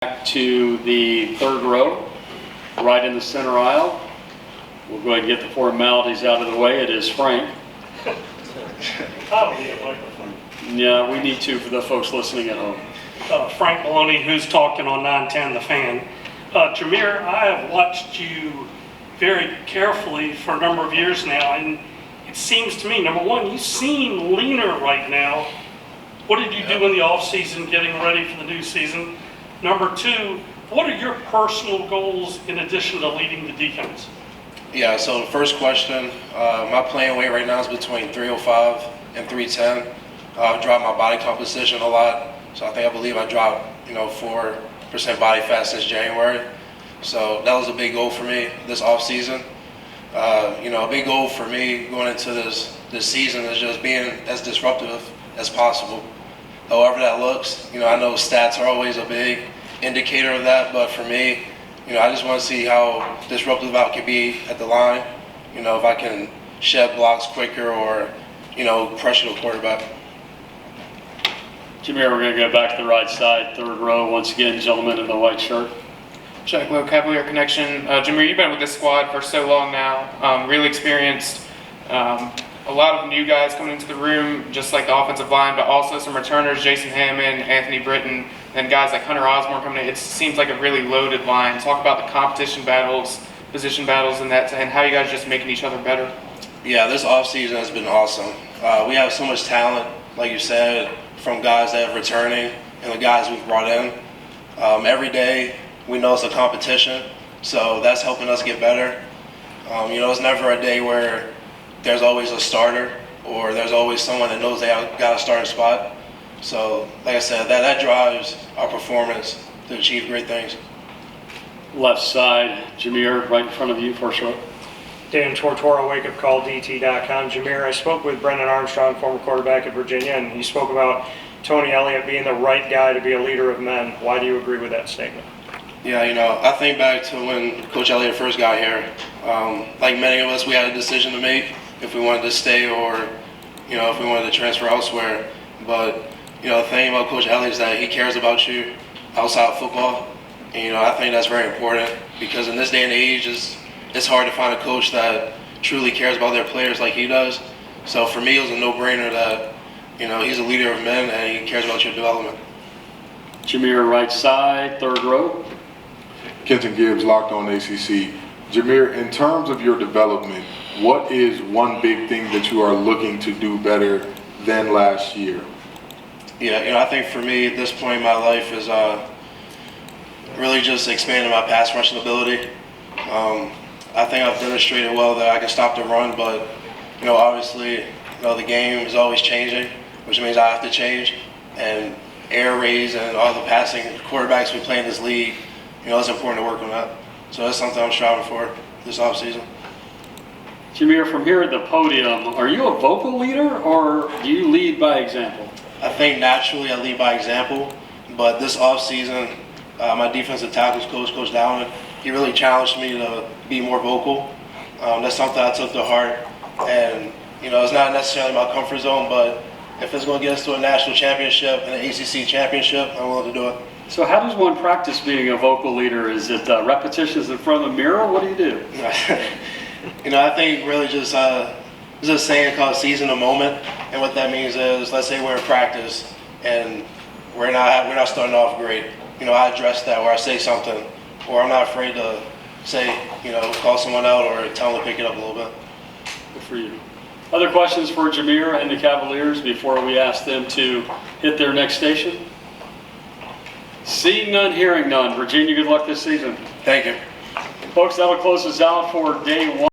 Back to the third row, right in the center aisle. We'll go ahead and get the formalities out of the way. It is Frank. I don't need a microphone. Yeah, we need to for the folks listening at home. Frank Maloney, who's talking on 910 The Fan. Jahmeer, I have watched you very carefully for a number of years now, and it seems to me, number one, you seem leaner right now. What did you do in the off season getting ready for the new season? Number two, what are your personal goals in addition to leading the defense? Yeah, so the first question, my playing weight right now is between 305 and 310. I've dropped my body composition a lot, so I believe I dropped 4% body fat since January. So that was a big goal for me this off season. A big goal for me going into this season is just being as disruptive as possible. However that looks, I know stats are always a big indicator of that, but for me, I just want to see how disruptive I can be at the line. If I can shed blocks quicker or, pressure the quarterback. Jahmeer, we're going to go back to the right side, third row. Once again, gentleman in the white shirt. Jack Lowe, Cavalier Connection. Jahmeer, you've been with this squad for so long now, really experienced. A lot of new guys coming into the room, just like the offensive line, but also some returners, Jason Hammond, Anthony Britton, and guys like Hunter Osborne coming in. It seems like a really loaded line. Talk about the competition battles, position battles, and how you guys are just making each other better. Yeah, this offseason has been awesome. We have so much talent, like you said, from guys that are returning and the guys we've brought in. Every day we know it's a competition, so that's helping us get better. It's never a day where there's always a starter or there's always someone that knows they got a starting spot. So, like I said, that drives our performance to achieve great things. Left side, Jahmeer, right in front of you, first row. Dan Tortora, wakeupcalldt.com. Jahmeer, I spoke with Brendan Armstrong, former quarterback at Virginia, and he spoke about Tony Elliott being the right guy to be a leader of men. Why do you agree with that statement? Yeah, I think back to when Coach Elliott first got here. Like many of us, we had a decision to make if we wanted to stay or, if we wanted to transfer elsewhere. But, the thing about Coach Elliott is that he cares about you outside of football. And, I think that's very important because in this day and age, it's hard to find a coach that truly cares about their players like he does. So for me, it was a no-brainer that, he's a leader of men and he cares about your development. Jahmeer, right side, third row. Kenton Gibbs, Locked On ACC. Jahmeer, in terms of your development, what is one big thing that you are looking to do better than last year? Yeah, I think for me at this point in my life is really just expanding my pass rushing ability. I think I've demonstrated well that I can stop the run, but obviously, the game is always changing, which means I have to change. And air raids and all the passing quarterbacks we play in this league, it's important to work on that. So that's something I'm striving for this offseason. Jahmeer, from here at the podium, are you a vocal leader or do you lead by example? I think naturally I lead by example, but this offseason, my defensive tackles coach, Coach Dowling, he really challenged me to be more vocal. That's something I took to heart, and it's not necessarily my comfort zone, but if it's going to get us to a national championship and an ACC championship, I'm willing to do it. So how does one practice being a vocal leader? Is it repetitions in front of the mirror? What do you do? I think really just there's a saying called seizing a moment, and what that means is, let's say we're in practice and we're not starting off great. I address that, or I say something, or I'm not afraid to say, call someone out or tell them to pick it up a little bit. Good for you. Other questions for Jahmeer and the Cavaliers before we ask them to hit their next station? Seeing none, hearing none. Virginia, good luck this season. Thank you. Folks, that'll close us out for day one.